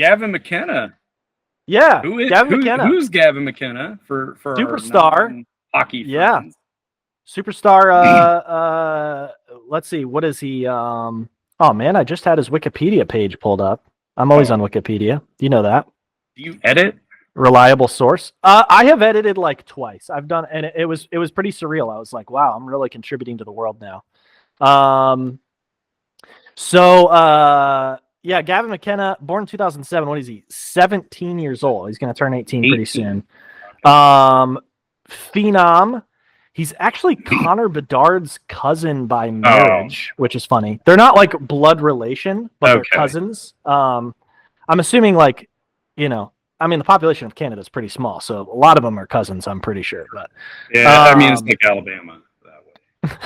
Gavin McKenna. Yeah, Gavin McKenna. Who's Gavin McKenna for superstar hockey friends? Yeah, superstar. Let's see, what is he? Oh man, I just had his Wikipedia page pulled up. I'm always on Wikipedia. You know that. Do you edit? Reliable source. I have edited like twice. I've done, and it was pretty surreal. I was like, wow, I'm really contributing to the world now. Yeah, Gavin McKenna, born in 2007. What is he? 17 years old. He's going to turn 18 pretty soon. Phenom. He's actually Connor Bedard's cousin by marriage, which is funny. They're not like blood relation, but they're cousins. I'm assuming like, the population of Canada is pretty small, so a lot of them are cousins, I'm pretty sure. But yeah, it's like Alabama that way.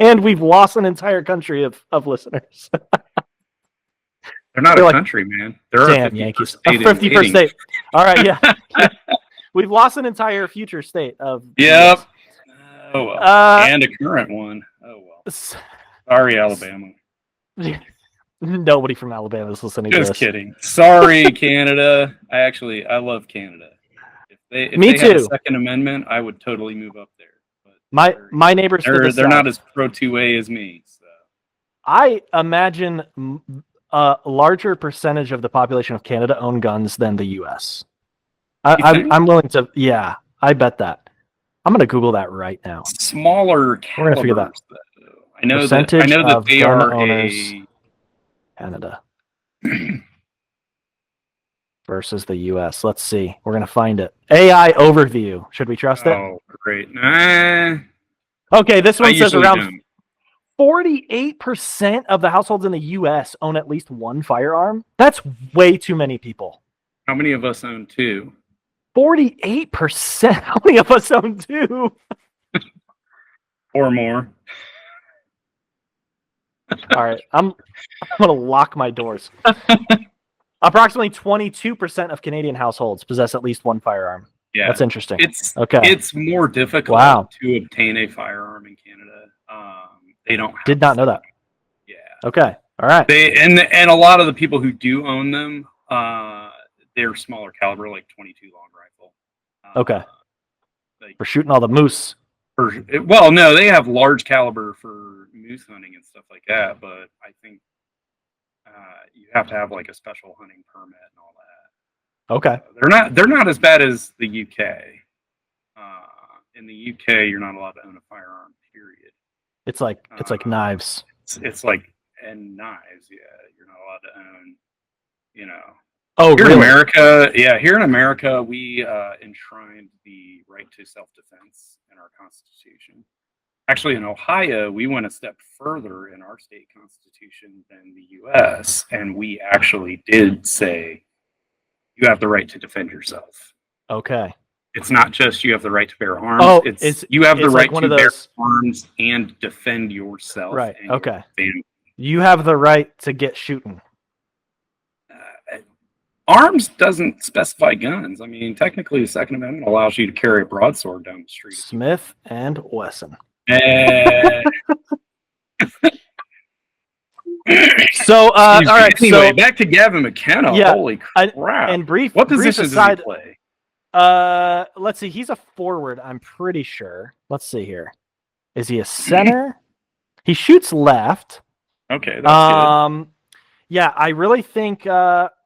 And we've lost an entire country of listeners. They're not a country, man. They're damn Yankees. A 51st state. All right, yeah. We've lost an entire future state of. Yep. Oh well. And a current one. Oh well. Sorry, Alabama. Nobody from Alabama is listening to this. Just kidding. Sorry, Canada. I love Canada. If Me they too. had a Second Amendment, I would totally move up there. But my neighbors. They're not as pro 2A as me. So. I imagine a larger percentage of the population of Canada own guns than the U.S. I'm willing to. Yeah, I bet that. I'm going to Google that right now. Smaller calibers. We're going to figure that. I know that they are owners. Canada versus the U.S. Let's see. We're going to find it. AI overview. Should we trust it? Oh, great. Nah. Okay, this one says around 48% of the households in the U.S. own at least one firearm. That's way too many people. How many of us own two? 48%. How many of us own two? Or more. All right, I'm going to lock my doors. Approximately 22% of Canadian households possess at least one firearm. Yeah, that's interesting. It's more difficult to obtain a firearm in Canada. They don't. Did not know that. Yeah. Okay. All right. And a lot of the people who do own them, they're smaller caliber, like 22 long rifle. Okay. For shooting all the moose. Well, no, they have large caliber for moose hunting and stuff like that, but I think you have to have like a special hunting permit and all that. Okay. They're not as bad as the UK. In the UK, you're not allowed to own a firearm. Period. It's like knives. It's like knives. Yeah, you're not allowed to own. Oh, here really? Here in America, we enshrined the right to self-defense in our Constitution. Actually, in Ohio, we went a step further in our state constitution than the U.S., and we actually did say you have the right to defend yourself. Okay. It's not just you have the right to bear arms. Oh, you have the right to bear arms and defend yourself. Right. And okay. Your family. You have the right to get shooting. Arms doesn't specify guns. I mean, technically, the Second Amendment allows you to carry a broadsword down the street. Smith and Wesson. So, all right. Anyway, back to Gavin McKenna. Yeah, holy crap! And what position does he play? Let's see. He's a forward. I'm pretty sure. Let's see here. Is he a center? He shoots left. Okay. That's good. Yeah, I really think.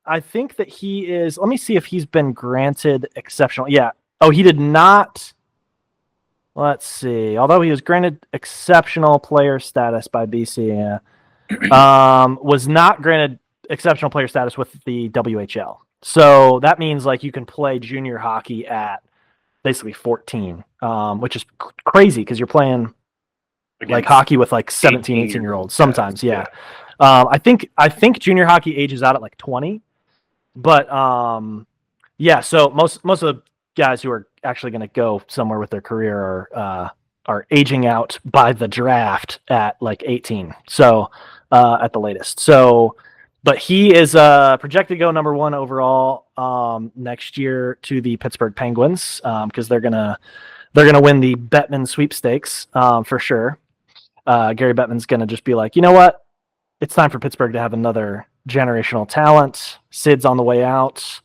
I think that he is. Let me see if he's been granted exceptional. Yeah. Oh, he did not. Let's see. Although he was granted exceptional player status by BC, was not granted exceptional player status with the WHL. So that means like you can play junior hockey at basically 14, which is crazy because you're playing like hockey with like 17, 18-year-olds sometimes. Yeah. I think junior hockey ages out at like 20. But yeah, so most of the guys who are actually going to go somewhere with their career are aging out by the draft at like 18. So at the latest. So, but he is projected to go number 1 overall next year to the Pittsburgh Penguins because they're gonna win the Bettman sweepstakes for sure. Gary Bettman's gonna just be like, you know what? It's time for Pittsburgh to have another generational talent. Sid's on the way out,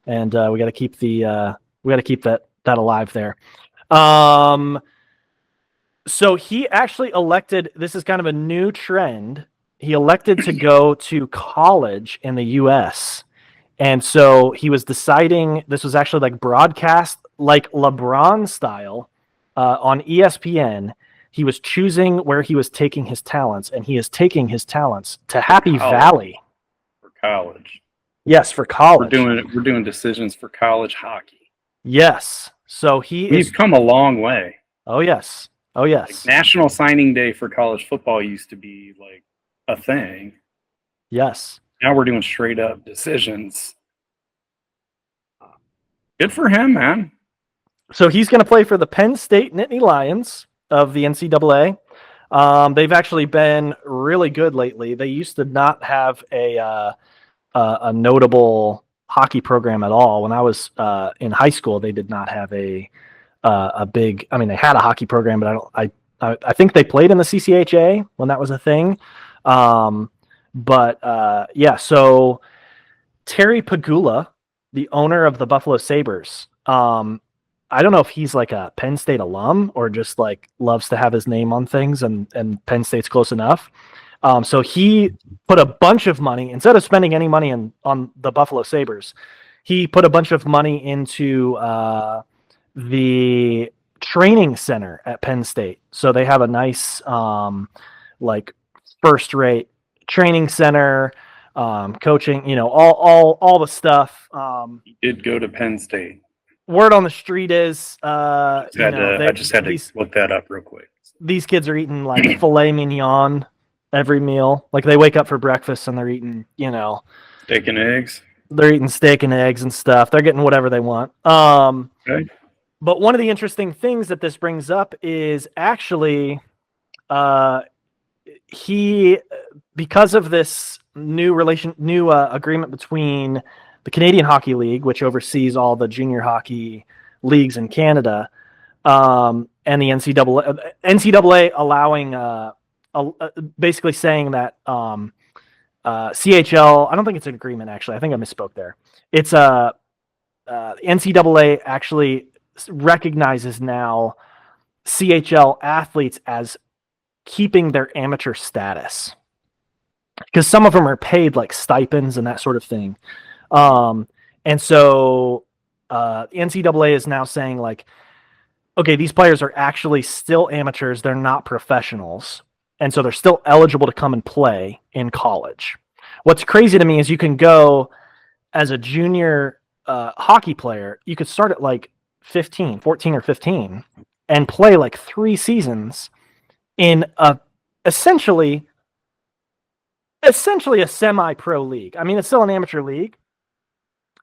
and we got to keep that alive there. So he actually elected. This is kind of a new trend. He elected to go to college in the U.S. And so he was deciding. This was actually like broadcast, like LeBron style, on ESPN. He was choosing where he was taking his talents, and he is taking his talents to Happy Valley. For college. Yes, for college. We're doing decisions for college hockey. Yes. So We've come a long way. Oh yes. Oh yes. Like National Signing Day for college football used to be like a thing. Yes. Now we're doing straight up decisions. Good for him, man. So he's going to play for the Penn State Nittany Lions of the NCAA. They've actually been really good lately. They used to not have a notable hockey program at all. When I was in high school, they did not have a big. I mean, they had a hockey program, but I think they played in the CCHA when that was a thing. Yeah. So Terry Pegula, the owner of the Buffalo Sabres. I don't know if he's like a Penn State alum or just like loves to have his name on things, and Penn State's close enough. So he put a bunch of money, instead of spending any money on the Buffalo Sabres, he put a bunch of money into the training center at Penn State. So they have a nice like first-rate training center, coaching, all the stuff. He did go to Penn State. Word on the street is, I just had to look that up real quick. These kids are eating like filet mignon every meal. Like they wake up for breakfast and they're eating, steak and eggs. They're eating steak and eggs and stuff. They're getting whatever they want. Okay. But one of the interesting things that this brings up is actually, because of this new agreement between the Canadian Hockey League, which oversees all the junior hockey leagues in Canada, and the NCAA allowing, basically saying that CHL, I don't think it's an agreement, actually. I think I misspoke there. It's NCAA actually recognizes now CHL athletes as keeping their amateur status, because some of them are paid like stipends and that sort of thing. And so the NCAA is now saying like, okay, these players are actually still amateurs. They're not professionals. And so they're still eligible to come and play in college. What's crazy to me is you can go as a junior hockey player. You could start at like 14 or 15 and play like 3 seasons in essentially a semi-pro league. I mean, it's still an amateur league,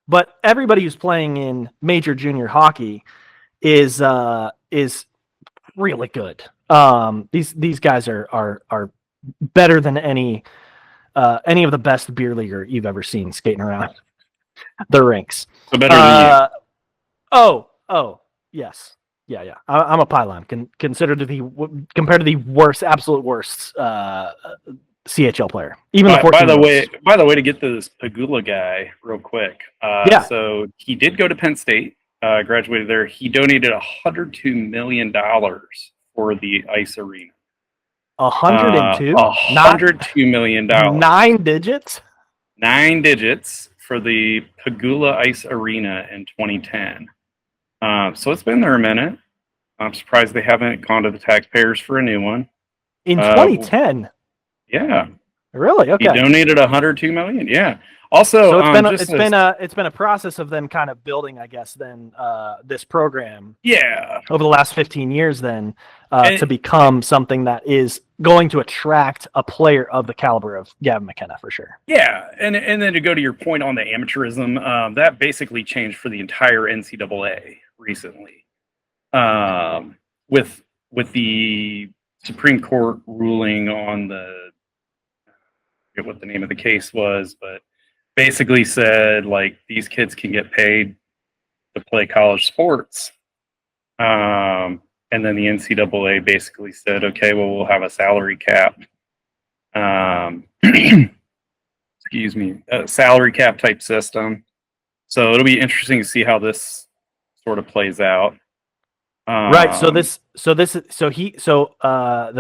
but everybody who's playing in major junior hockey is really good. These guys are better than any of the best beer leaguer you've ever seen skating around the rinks. So better than you. Oh, yes. Yeah. I'm a pylon. Compared to the worst, absolute worst CHL player. Even by the way, to get to this Pegula guy real quick. So he did go to Penn State, graduated there. He donated $102 million for the ice arena. 102? $102 million. 9 digits? 9 digits for the Pegula Ice Arena in 2010. So it's been there a minute. I'm surprised they haven't gone to the taxpayers for a new one. In 2010? Yeah. Really? Okay. He donated $102 million. Yeah. Also, so it's been a process of them kind of building, I guess, then this program. Yeah. Over the last 15 years, then to become something that is going to attract a player of the caliber of Gavin McKenna for sure. Yeah, and then to go to your point on the amateurism, that basically changed for the entire NCAA recently, with the Supreme Court ruling on I forget what the name of the case was, but basically said like these kids can get paid to play college sports. And then the NCAA basically said, okay, well, we'll have a salary cap. excuse me, a salary cap type system. So it'll be interesting to see how this sort of plays out. Right. So the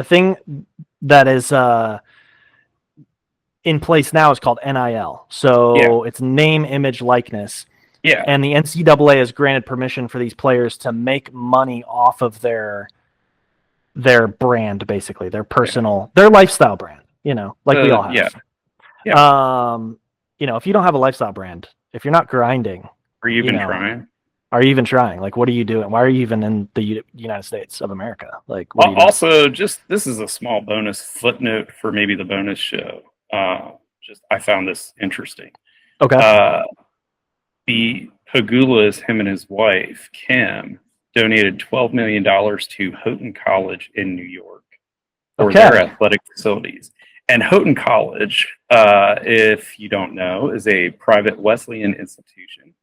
thing that is in place now is called NIL. So it's name, image, likeness. Yeah. And the NCAA has granted permission for these players to make money off of their brand, basically, their personal, their lifestyle brand, like we all have. Yeah. If you don't have a lifestyle brand, if you're not grinding, are you even trying? Are you even trying? Like, what are you doing? Why are you even in the United States of America? Like, what are you also, just this is a small bonus footnote for maybe the bonus show. I found this interesting. Okay. The Pagulas, him and his wife Kim, donated $12 million to Houghton College in New York for their athletic facilities. And Houghton College, if you don't know, is a private Wesleyan institution.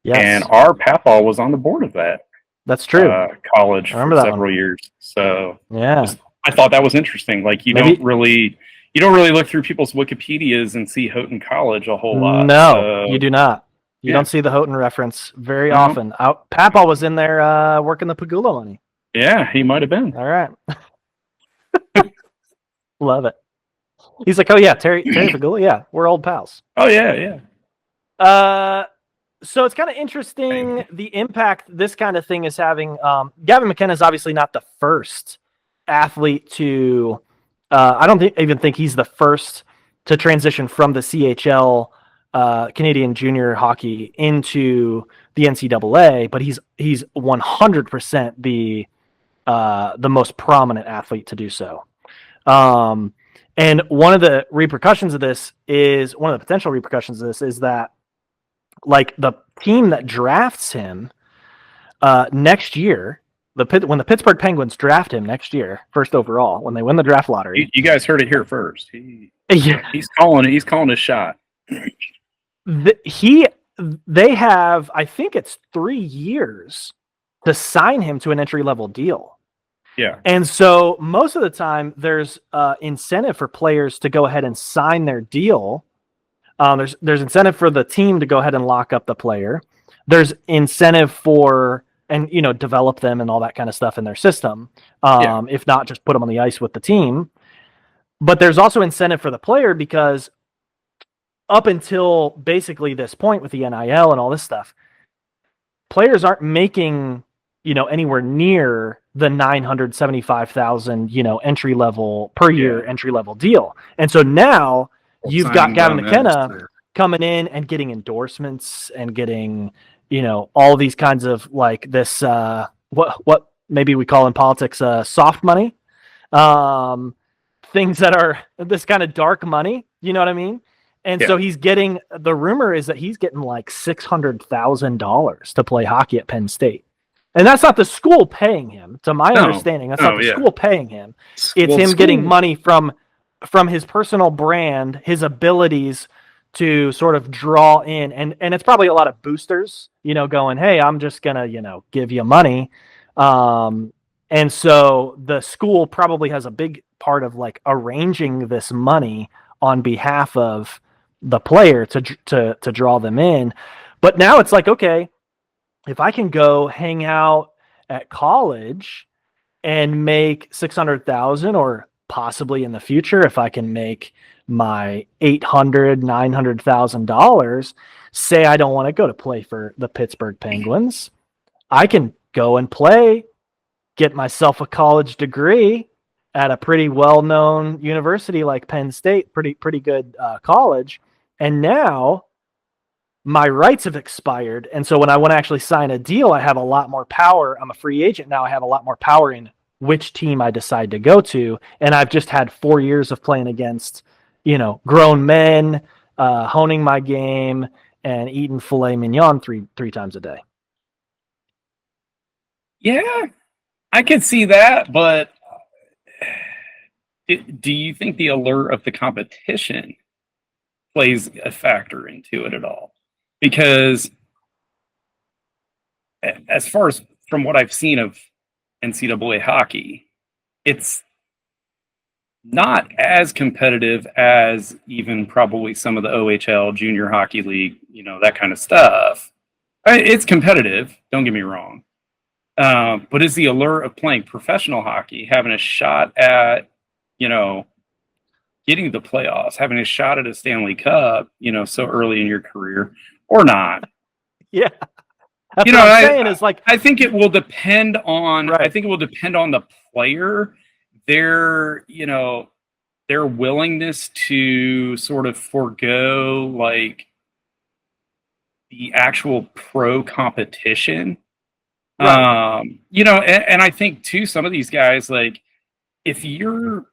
Yes. And our Papaw was on the board of that. That's true. College for several years. So yeah, I thought that was interesting. Like you don't really look through people's Wikipedias and see Houghton College a whole lot. No, you do not. You don't see the Houghton reference very often. Papaw was in there working the Pagula money. Yeah, he might have been. All right. Love it. He's like, oh yeah, Terry Pagula. Yeah, we're old pals. Oh yeah. So it's kind of interesting the impact this kind of thing is having. Gavin McKenna is obviously not the first athlete to. I don't even think he's the first to transition from the CHL, Canadian Junior Hockey, into the NCAA, but he's 100% the most prominent athlete to do so. And one of the potential repercussions of this is that, like, the team that drafts him next year, when the Pittsburgh Penguins draft him next year, first overall, when they win the draft lottery. You guys heard it here first. He's calling his shot. They have, I think it's 3 years to sign him to an entry-level deal. Yeah. And so most of the time there's incentive for players to go ahead and sign their deal. There's incentive for the team to go ahead and lock up the player. There's incentive for, and develop them and all that kind of stuff in their system. If not, just put them on the ice with the team. But there's also incentive for the player, because up until basically this point with the NIL and all this stuff, players aren't making anywhere near the $975,000 entry level per year entry level deal. And so now you've got Gavin McKenna coming in and getting endorsements and getting all these kinds of, like, this what maybe we call in politics soft money, things that are this kind of dark money, you know what I mean? And so he's getting, the rumor is that he's getting like $600,000 to play hockey at Penn State. And that's not the school paying him, to my understanding. That's not the school paying him. It's him getting money from his personal brand, his abilities to sort of draw in. And it's probably a lot of boosters, going, hey, I'm just going to, give you money. And so the school probably has a big part of, like, arranging this money on behalf of the player to draw them in. But now it's like, okay, if I can go hang out at college and make $600,000, or possibly in the future, if I can make my $800,000, $900,000, say I don't want to go to play for the Pittsburgh Penguins, I can go and play, get myself a college degree at a pretty well-known university like Penn State, pretty good college, and now my rights have expired. And so when I want to actually sign a deal, I have a lot more power. I'm a free agent now. I have a lot more power in which team I decide to go to. And I've just had 4 years of playing against, grown men, honing my game and eating filet mignon three times a day. Yeah, I could see that. But do you think the allure of the competition plays a factor into it at all? Because as far as from what I've seen of NCAA hockey, it's not as competitive as even probably some of the OHL, junior hockey league, that kind of stuff. It's competitive, don't get me wrong. But is the allure of playing professional hockey, having a shot at, getting to the playoffs, having a shot at a Stanley Cup, so early in your career, or not? Yeah. That's what I'm saying is like, I think it will depend on, Right. I think it will depend on the player, their willingness to sort of forego like the actual pro competition. Right. And I think too, some of these guys, like if you're,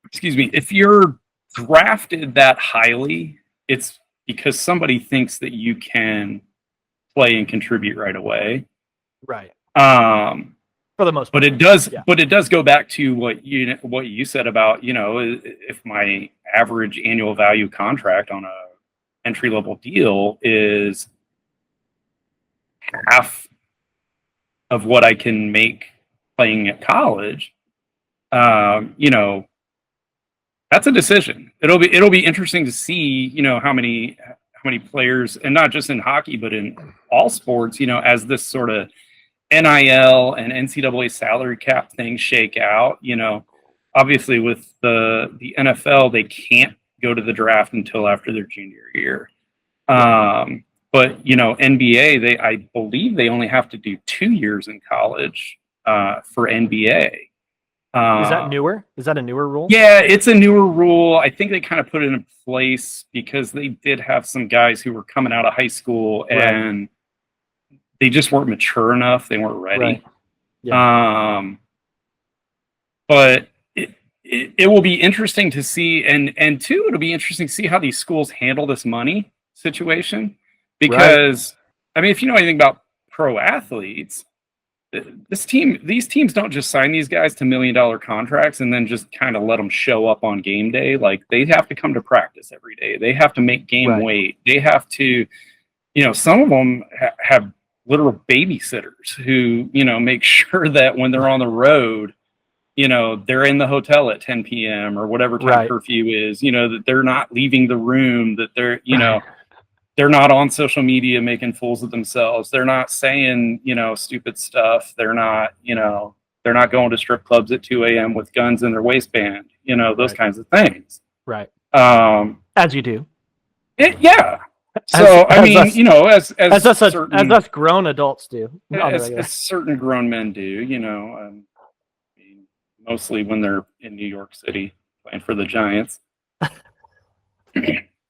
excuse me, if you're drafted that highly, it's because somebody thinks that you can play and contribute right away. Right. For the most part. Yeah. But it does go back to what you said about, if my average annual value contract on a entry level deal is half of what I can make playing at college, that's a decision. It'll be interesting to see, how many players, and not just in hockey, but in all sports, as this sort of NIL and NCAA salary cap things shake out. Obviously with the NFL, they can't go to the draft until after their junior year. But NBA, I believe they only have to do 2 years in college for NBA. Is that newer? Is that a newer rule? Yeah, it's a newer rule. I think they kind of put it in place because they did have some guys who were coming out of high school and they just weren't mature enough. They weren't ready. Right. Yeah. But it will be interesting to see, and two, it'll be interesting to see how these schools handle this money situation. Because I mean, if you know anything about pro athletes, these teams don't just sign these guys to $1 million contracts and then just kind of let them show up on game day. Like they have to come to practice every day. They have to make game weight. They have to, some of them have literal babysitters who, make sure that when they're on the road, they're in the hotel at 10 p.m. or whatever time curfew is, that they're not leaving the room, that they're, they're not on social media making fools of themselves. They're not saying, stupid stuff. They're not, they're not going to strip clubs at 2 a.m. with guns in their waistband, those kinds of things. Right. As you do. Yeah. So, as us grown adults do. As certain grown men do, mostly when they're in New York City playing for the Giants.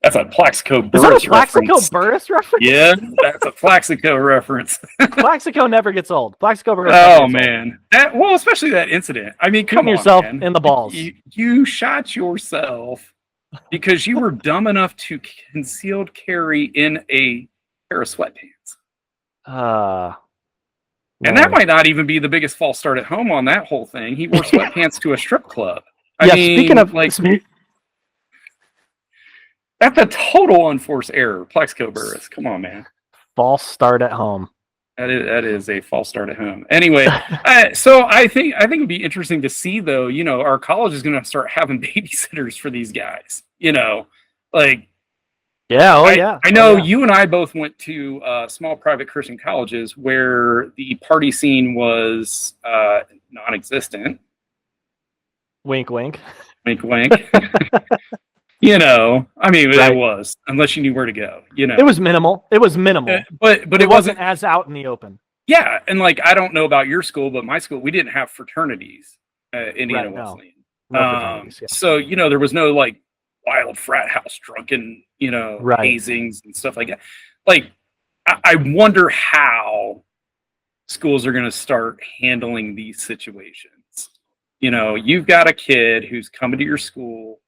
That's a Plaxico Burress reference. Burress reference? Yeah, that's a Plaxico reference. Plaxico never gets old. Plaxico Burress. Oh man, especially that incident. I mean, come on, yourself man. in the balls. You shot yourself because you were dumb enough to concealed carry in a pair of sweatpants. And that might not even be the biggest false start at home on that whole thing. He wore sweatpants to a strip club. I mean, speaking of that's a total unforced error. Plaxico Burress. Come on, man. False start at home. That is a false start at home. Anyway, so I think it'd be interesting to see, though. Our college is going to start having babysitters for these guys. Like. Yeah. I know you and I both went to small private Christian colleges where the party scene was non-existent. Wink, wink. Wink, wink. I mean, it was, unless you knew where to go. It was minimal. But it wasn't as out in the open. Yeah, and like I don't know about your school, but my school, we didn't have fraternities. Indiana Wesleyan. No. So there was no like wild frat house drunken, hazings and stuff like that. Like, I wonder how schools are going to start handling these situations. You've got a kid who's coming to your school.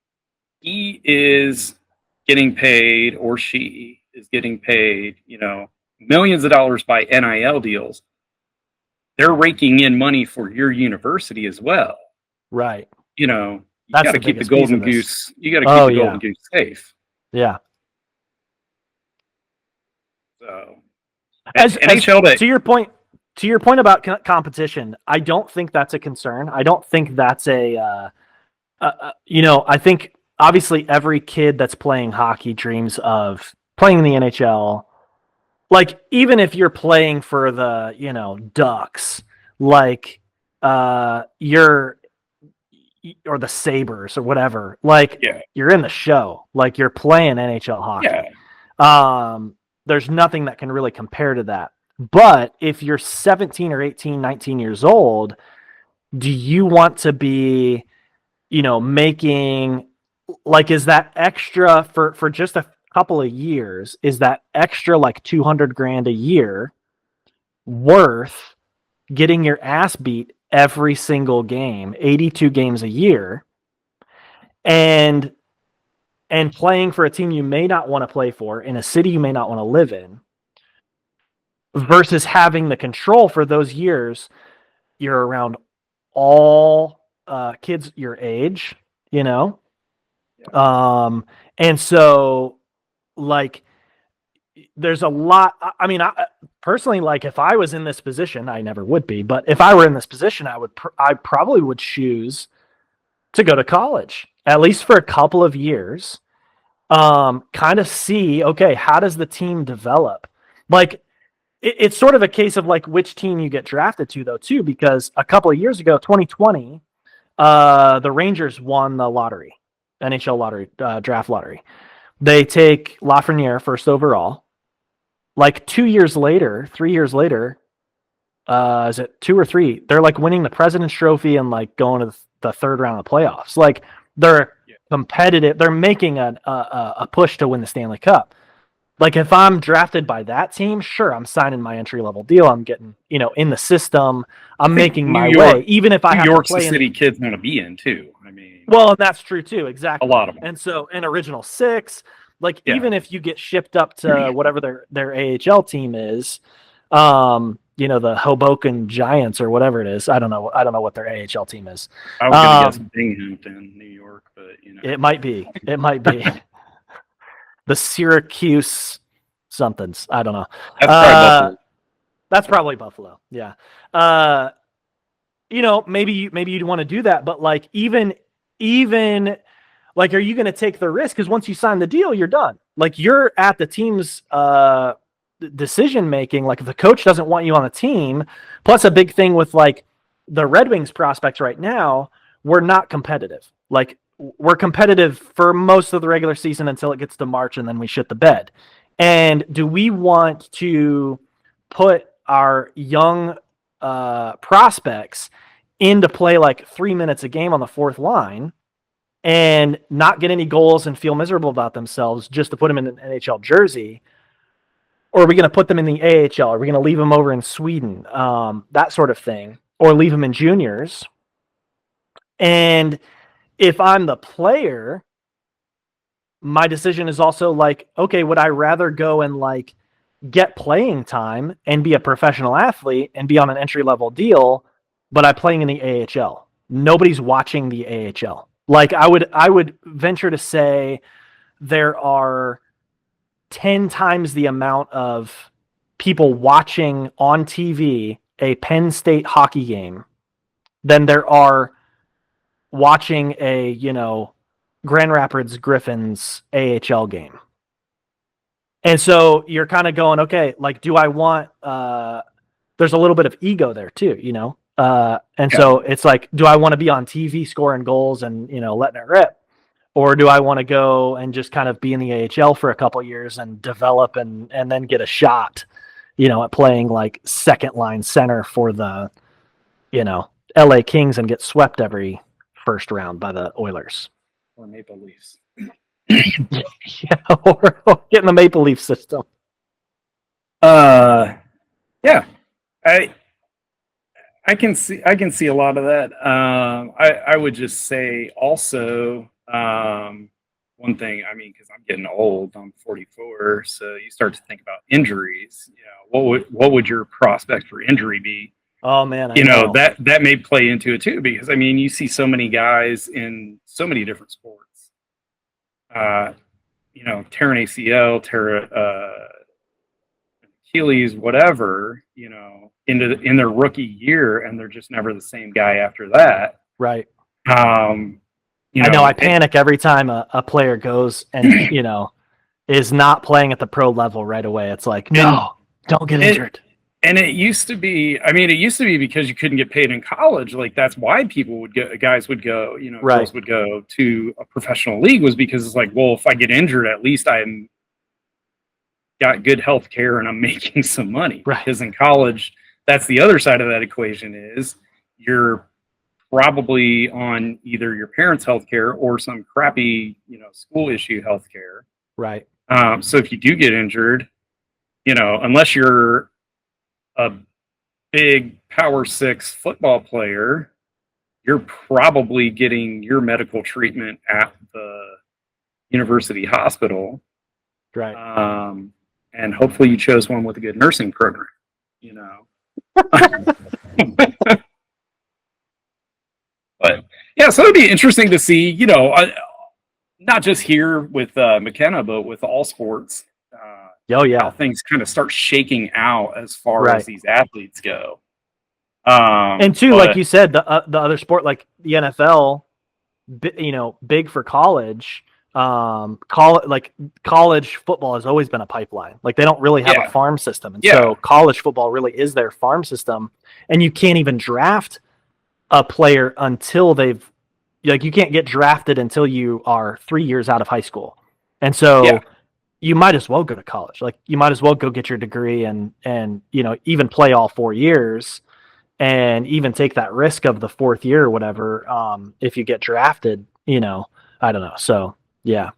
He is getting paid, or she is getting paid, millions of dollars by NIL deals. They're raking in money for your university as well. Right. You got to keep the golden goose. You got to keep the golden goose safe. Yeah. So, to your point about competition, I don't think that's a concern. I don't think that's I think obviously every kid that's playing hockey dreams of playing in the NHL. Like, even if you're playing for the, Ducks, like, you're, or the Sabres or whatever, like, Yeah. you're in the show, like, you're playing NHL hockey. Yeah. There's nothing that can really compare to that. But if you're 17 or 18, 19 years old, do you want to be, making, like, is that extra for just a couple of years, is that extra like 200 grand a year worth getting your ass beat every single game, 82 games a year, and playing for a team you may not want to play for in a city you may not want to live in, versus having the control for those years? You're around all kids your age, and so, like, there's a lot. I mean, personally, like, if I was in this position, I never would be, but if I were in this position, I probably would choose to go to college, at least for a couple of years. Kind of see, okay, how does the team develop? Like, it's sort of a case of like which team you get drafted to, though, too, because a couple of years ago, 2020, the Rangers won the lottery, NHL lottery, draft lottery. They take Lafreniere first overall. Like 2 years later, 3 years later, is it 2 or 3? They're like winning the President's Trophy and like going to the third round of the playoffs. Like, they're competitive. They're making a push to win the Stanley Cup. Like, if I'm drafted by that team, sure, I'm signing my entry level deal. I'm getting, in the system. I'm making my way, even if I have York's to play the city kids want to be in too. I mean, well, and that's true too, exactly. A lot of them. And so, in Original Six, like, even if you get shipped up to whatever their AHL team is, the Hoboken Giants or whatever it is. I don't know what their AHL team is. I was going to guess Binghamton, New York, but it might be. The Syracuse somethings. I don't know. That's probably Buffalo. That's probably Buffalo. Yeah. Maybe you'd want to do that, but like, even like, are you going to take the risk? Because once you sign the deal, you're done. Like, you're at the team's decision making. Like, if the coach doesn't want you on the team, plus a big thing with like the Red Wings prospects right now, we're not competitive. Like, we're competitive for most of the regular season until it gets to March, and then we shit the bed. And do we want to put our young prospects into play like 3 minutes a game on the fourth line and not get any goals and feel miserable about themselves just to put them in an NHL jersey? Or are we going to put them in the AHL? Are we going to leave them over in Sweden? That sort of thing. Or leave them in juniors. And if I'm the player, my decision is also like, okay, would I rather go and like get playing time and be a professional athlete and be on an entry-level deal, but I'm playing in the AHL? Nobody's watching the AHL. Like, I would venture to say there are 10 times the amount of people watching on TV a Penn State hockey game than there are watching a, Grand Rapids Griffins AHL game. And so you're kind of going, okay, like, do I want, there's a little bit of ego there too, so it's like, do I want to be on TV scoring goals and, letting it rip? Or do I want to go and just kind of be in the AHL for a couple of years and develop and then get a shot, at playing like second line center for the, LA Kings and get swept every first round by the Oilers or Maple Leafs? or get in the Maple Leaf system. Yeah, I can see a lot of that. I would just say also, one thing, I mean, because I'm getting old, I'm 44, so you start to think about injuries. What would your prospect for injury be? Oh man, that may play into it too, because I mean, you see so many guys in so many different sports, tearing ACL, Achilles, whatever, in their rookie year, and they're just never the same guy after that. Right. I know I panic every time a player goes and, is not playing at the pro level right away. It's like, no, don't get injured. And it used to be, because you couldn't get paid in college. Like that's why guys would go, girls would go to a professional league, was because it's like, well, if I get injured, at least I'm got good health care and I'm making some money. Right. Because in college, that's the other side of that equation, is you're probably on either your parents' health care or some crappy, school issue health care. Right. So if you do get injured, unless you're a big Power 6 football player, you're probably getting your medical treatment at the university hospital. Right. And hopefully you chose one with a good nursing program, But yeah, so it'd be interesting to see, not just here with McKenna, but with all sports. How things kind of start shaking out as far as these athletes go. And two, like you said, the other sport, like the NFL, big for college. College football has always been a pipeline. Like they don't really have a farm system, and so college football really is their farm system. And you can't even draft a player until you can't get drafted until you are 3 years out of high school, and so you might as well go to college. Like you might as well go get your degree and even play all 4 years, and even take that risk of the fourth year or whatever. If you get drafted, I don't know. So yeah.